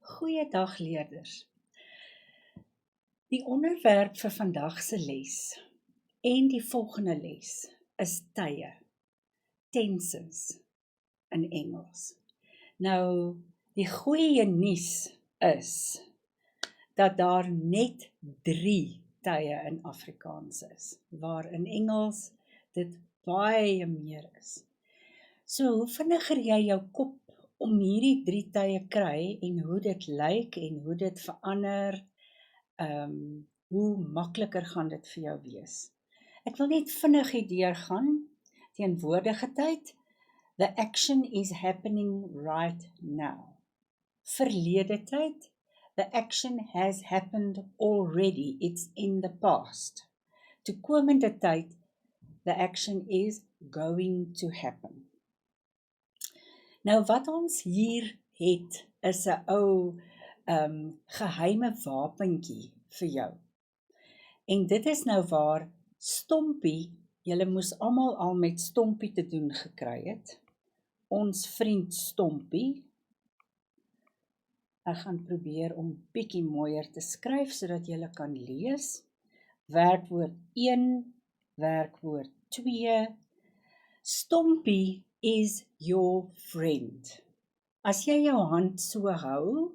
Goeiedag leerders. Die onderwerp vir vandag se les en die volgende les is tye, tenses in Engels. Nou, die goeie nuus is dat daar net 3 tye in Afrikaans is, waar in Engels dit baie meer is. So, hoe vinniger jy jou kop om hierdie 3 tye kry en hoe dit lyk en hoe dit verander, hoe makliker gaan dit vir jou wees. Ek wil net vinnig hierdeur gaan, teenwoordige tyd, the action is happening right now. Verlede tyd, the action has happened already, it's in the past. Toekomende tyd, the action is going to happen. Nou wat ons hier het, is 'n ou geheime wapentjie vir jou. En dit is nou waar Stompie, julle moes almal al met Stompie te doen gekry het. Ons vriend Stompie. Ek gaan probeer om bietjie mooier te skryf sodat julle kan lees. Werkwoord 1, werkwoord 2. Stompie is your friend. As jy jou hand so hou,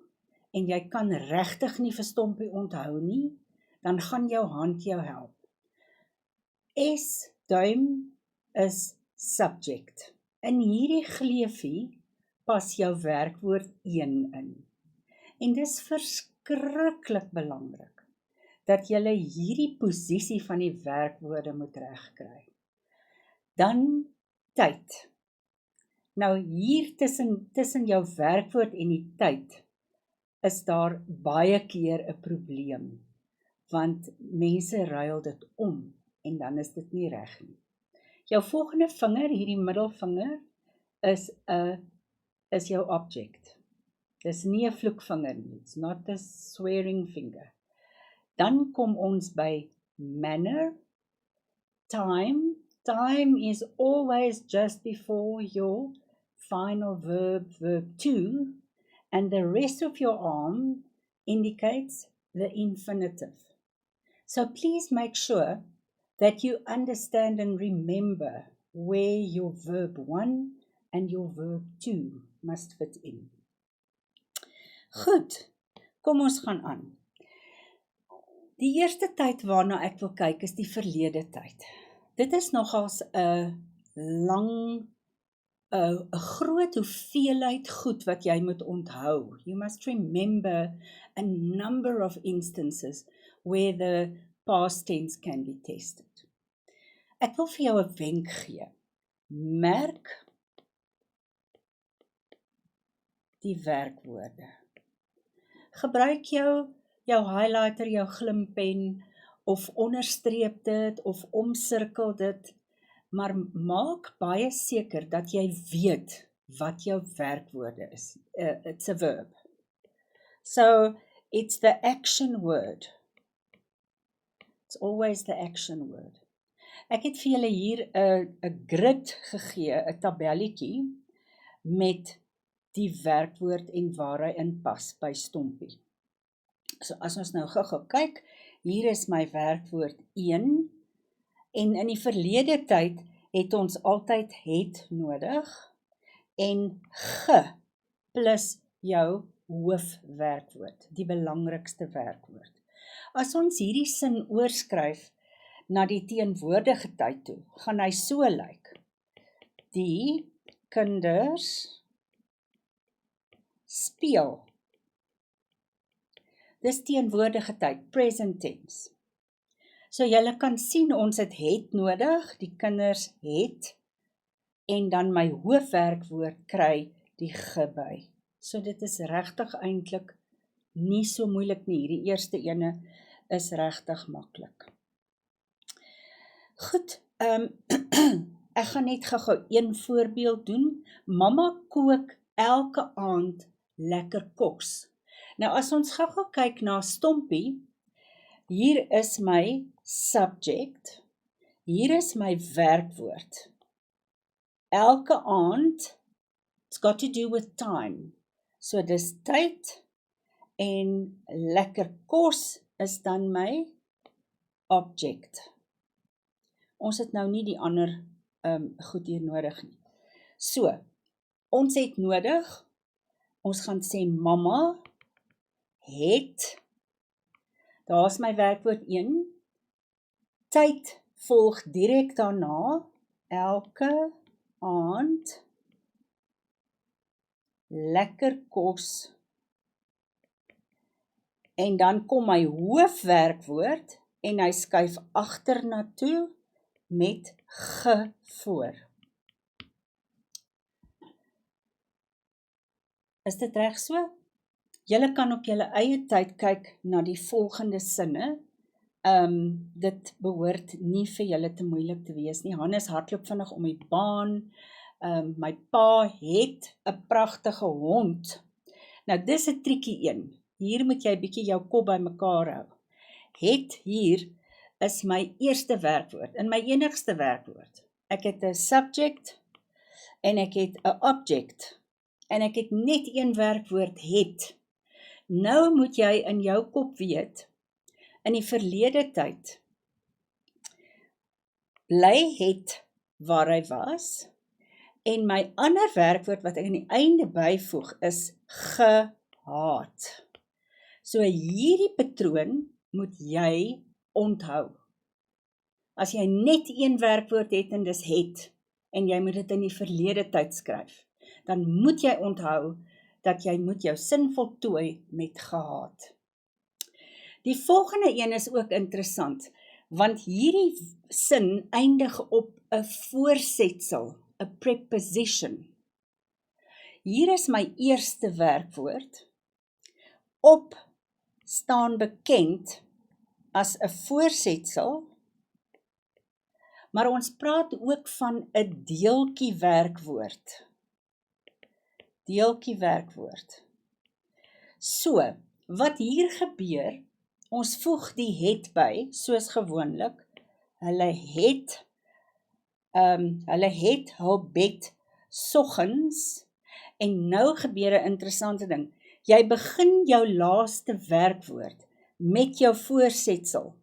en jy kan regtig nie vir Stompie onthou nie, dan gaan jou hand jou help. S, duim, is subject. In hierdie gleefie pas jou werkwoord 1 in. En dis verskriklik belangrik, dat jy hierdie posisie van die werkwoorde moet regkry. Dan tyd. Nou hier tussen jou werkwoord en die tyd, is daar baie keer 'n probleem, want mense ruil dit om, en dan is dit nie reg nie. Jou volgende vinger, hierdie middelvinger, is jou object. Dis nie 'n vloekvinger nie, it's not a swearing finger. Dan kom ons by manner, time. Time is always just before your final verb, verb 2, and the rest of your arm indicates the infinitive. So please make sure that you understand and remember where your verb 1 and your verb 2 must fit in. Goed, kom ons gaan aan. Die eerste tyd waarna ek wil kyk is die verlede tyd. Dit is nogals 'n groot hoeveelheid goed wat jy moet onthou. You must remember a number of instances where the past tense can be tested. Ek wil vir jou 'n wenk gee. Merk die werkwoorde. Gebruik jou highlighter, jou glimpen, of onderstreep dit, of omsirkel dit, maar maak baie seker dat jy weet wat jou werkwoorde is. It's a verb. So, it's the action word. It's always the action word. Ek het vir julle hier 'n grid gegee, 'n tabelletjie, met die werkwoord en waar hy inpas by Stompie. So as ons nou gou kyk, hier is my werkwoord 1, en in die verlede tyd het ons altyd het nodig, en ge plus jou hoofwerkwoord, die belangrikste werkwoord. As ons hierdie sin oorskryf na die teenwoordige tyd toe, gaan hy so lyk. Die kinders speel. Dis teenwoordige tyd, present tense. So julle kan sien, ons het nodig, die kinders het, en dan my hoofwerkwoord kry die ge by. So dit is regtig eintlik nie so moeilik nie, die eerste ene is regtig maklik. Goed, ek gaan net gou een voorbeeld doen. Mamma kook elke aand lekker kos. Nou as ons gou kyk na Stompie, hier is my subject, hier is my werkwoord. Elke aand, it's got to do with time. So dis tyd, en lekker kos is dan my object. Ons het nou nie die ander goed hier nodig nie. So, ons het nodig, ons gaan sê mamma het, daar is my werkwoord 1, tyd volg direk daarna, elke aand, lekker kos, en dan kom my hoofwerkwoord, en hy skuif agterna toe, met ge voor. Is dit reg so? Julle kan op julle eie tyd kyk na die volgende sinne. Dit behoort nie vir julle te moeilik te wees nie. Hannes hardloop vinnig om die baan. My pa het 'n pragtige hond. Nou dis 'n triekie een. Hier moet jy bietjie jou kop bymekaar hou. Het hier is my eerste werkwoord, en my enigste werkwoord. Ek het 'n subject, en ek het 'n object, en ek het net een werkwoord het. Nou moet jy in jou kop weet, in die verlede tyd, bly het waar hy was, en my ander werkwoord wat ek aan die einde byvoeg is gehaat. So hierdie patroon moet jy onthou. As jy net een werkwoord het en dis het, en jy moet dit in die verlede tyd skryf, dan moet jy onthou dat jy moet jou sin voltooi met gehaat. Die volgende een is ook interessant, want hierdie sin eindig op 'n voorsetsel, 'n preposition. Hier is my eerste werkwoord. Op staan bekend as 'n voorsetsel, maar ons praat ook van 'n deeltjie werkwoord. Deeltjie werkwoord. So, wat hier gebeur, ons voeg die het by, soos gewoonlik, hulle het hul bed soggens, en nou gebeur 'n interessante ding. Jy begin jou laaste werkwoord met jou voorsetsel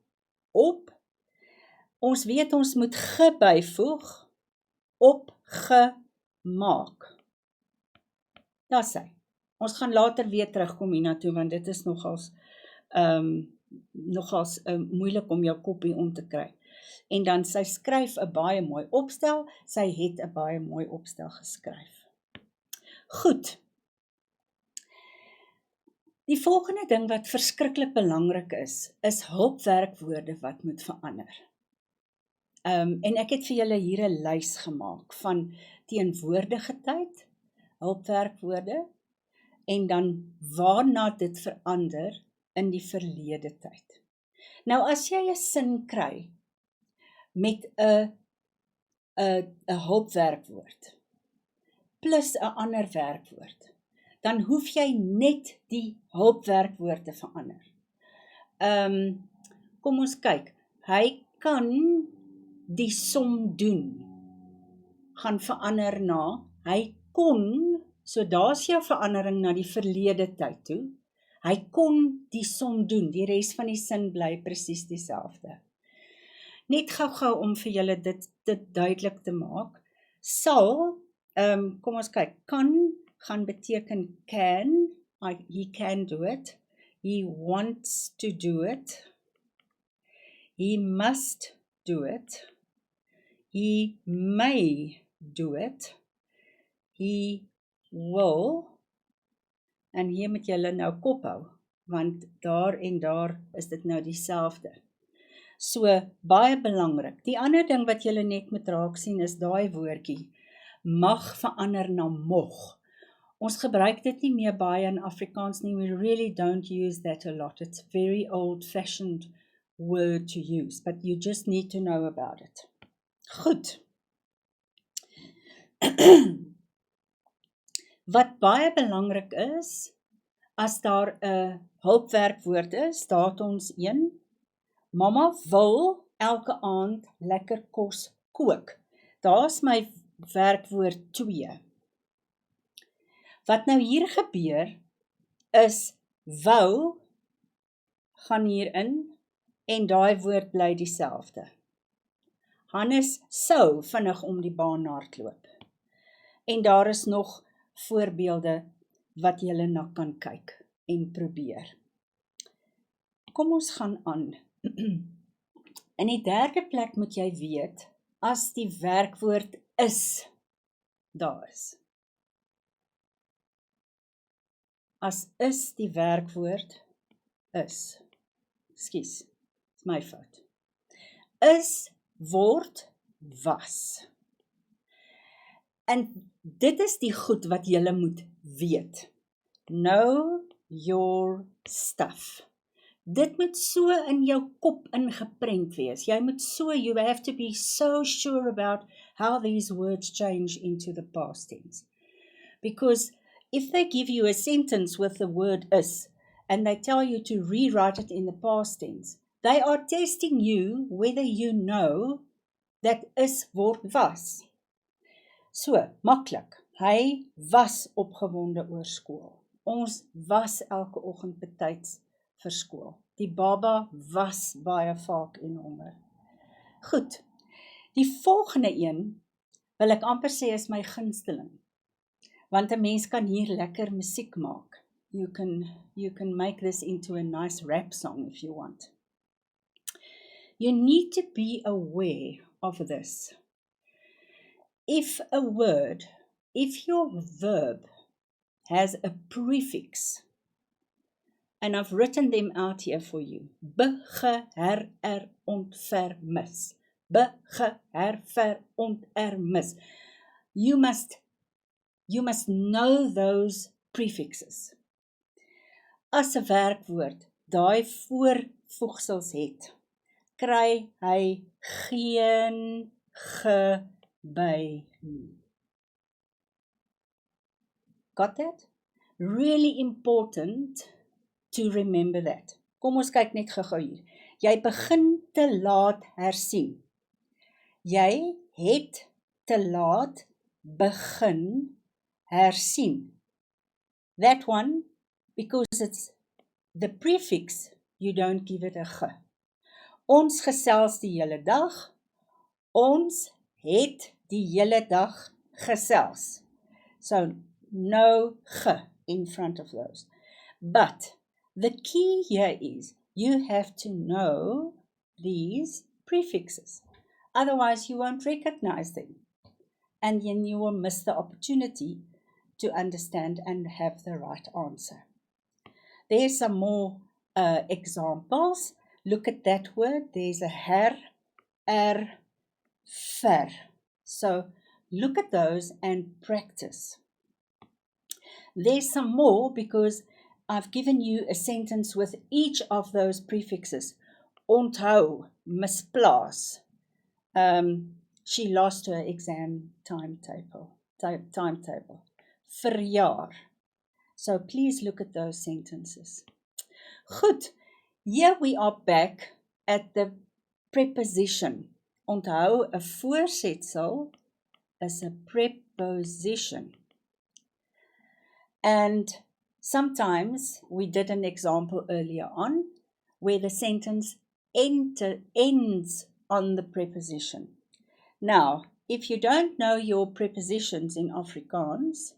op. Ons weet ons moet ge byvoeg, opgemaak. Daar's hy. Ons gaan later weer terugkom hiernatoe, want dit is nogals moeilik om jou koppie om te kry. En dan sy skryf 'n baie mooi opstel, sy het 'n baie mooi opstel geskryf. Goed. Die volgende ding wat verskriklik belangrik is hulpwerkwoorde wat moet verander. En ek het vir julle hier 'n lys gemaak van teenwoordige tyd, hulpwerkwoorde, en dan waarna dit verander in die verlede tyd. Nou as jy 'n sin kry met 'n hulpwerkwoord plus 'n ander werkwoord, dan hoef jy net die hulpwerkwoord te verander. Kom ons kyk, hy kan die som doen, gaan verander na, hy kon, so daar's jou verandering na die verlede tyd toe, hy kon die som doen, die res van die sin bly presies dieselfde. Net gou-gou om vir julle dit duidelik te maak, sal, kom ons kyk, kan gaan beteken can, he can do it, he wants to do it, he must do it, he may do it, he will, en hier moet julle nou kop hou, want daar en daar is dit nou dieselfde. So, baie belangrik. Die ander ding wat julle net moet raak sien is daai woordjie, mag verander na mog. Ons gebruik dit nie meer baie in Afrikaans nie, we really don't use that a lot. It's a very old-fashioned word to use, but you just need to know about it. Goed. Wat baie belangrik is, as daar 'n hulpwerkwoord is, staat ons een, mamma wil elke aand lekker kos kook. Daar's my werkwoord 2. Wat nou hier gebeur, is Wou gaan hierin en daai woord bly dieselfde. Hannes sou vinnig om die baan hardloop. En daar is nog voorbeelde wat julle na kan kyk en probeer. Kom ons gaan aan. In die derde plek moet jy weet, as die werkwoord is, daar is. As is die werkwoord is. Ekskuus, is my fout. Is, word, was. En dit is die goed wat julle moet weet. Know your stuff. Dit moet so in jou kop ingeprent wees. Jy moet so, you have to be so sure about how these words change into the past tense. Because if they give you a sentence with the word is, and they tell you to rewrite it in the past tense, they are testing you whether you know that is word was. So, maklik. Hy was opgewonde oor skool. Ons was elke oggend betyds vir skool. Die baba was baie vaak en honger. Goed, die volgende een wil ek amper sê is my gunsteling. Want 'n mens kan hier lekker musiek maak. You can make this into a nice rap song if you want. You need to be aware of this. If your verb has a prefix, and I've written them out here for you. Be, ge, her, ontfer, mis. Be, ge, her, ontfer, mis. You must know those prefixes. As 'n werkwoord daai voorvoegsels het, kry hy geen geby nie. Got that? Really important to remember that. Kom ons kyk net gou-gou hier. Jy begin te laat hersien. Jy het te laat begin hersien. That one, because it's the prefix, you don't give it a ge. Ons gesels die hele dag. Ons het die hele dag gesels. So, no ge in front of those. But the key here is you have to know these prefixes. Otherwise, you won't recognize them. And then you will miss the opportunity to understand and have the right answer. There's some more examples. Look at that word. There's a her, ver. So look at those and practice. There's some more because I've given you a sentence with each of those prefixes. Onthou, misplaas. She lost her exam timetable. Verjaar. So please look at those sentences. Goed, here we are back at the preposition. Onthou, 'n voorsetsel is 'n preposition. And sometimes we did an example earlier on where the sentence ends on the preposition. Now, if you don't know your prepositions in Afrikaans,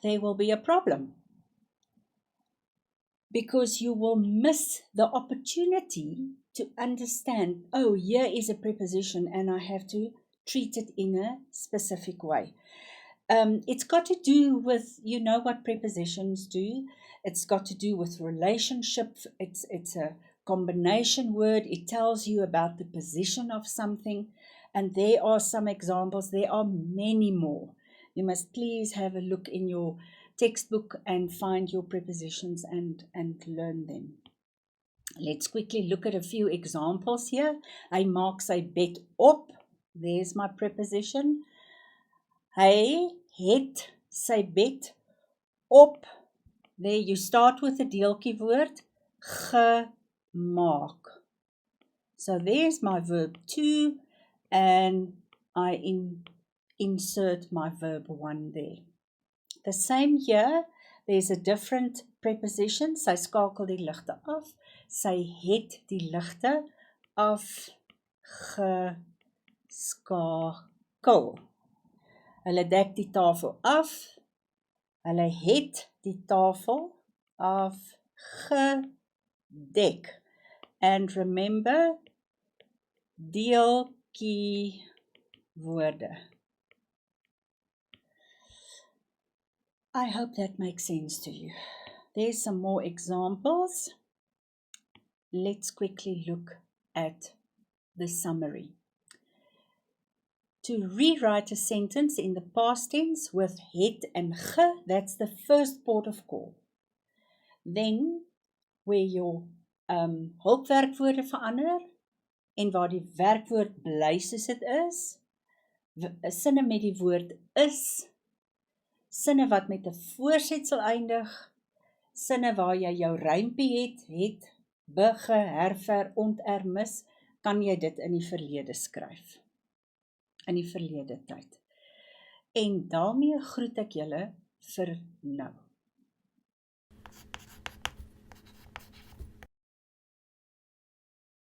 there will be a problem because you will miss the opportunity to understand, oh, here is a preposition and I have to treat it in a specific way. It's got to do with, you know what prepositions do. It's got to do with relationship. It's a combination word. It tells you about the position of something. And there are some examples. There are many more. You must please have a look in your textbook and find your prepositions and learn them. Let's quickly look at a few examples here. Hy maak sy bed op. There's my preposition. Hy het sy bed op. There you start with the deeltjie woord gemaak. So there's my verb to and I insert my verb one there. The same here, there's a different preposition. Sy skakel die ligte af. Sy het die ligte afgeskakel. Hulle dek die tafel af. Hulle het die tafel afgedek. And remember, deeltjiewoorde. I hope that makes sense to you. There's some more examples. Let's quickly look at the summary. To rewrite a sentence in the past tense with het and ge, that's the first port of call. Then, where your hulpwerkwoorde verander en waar die werkwoord bly soos dit is, sinne met die woord is, sinne wat met 'n voorsetsel eindig, sinne waar jy jou rympie het, be-, herver, ont-, mis, kan jy dit in die verlede skryf. In die verlede tyd. En daarmee groet ek julle vir nou.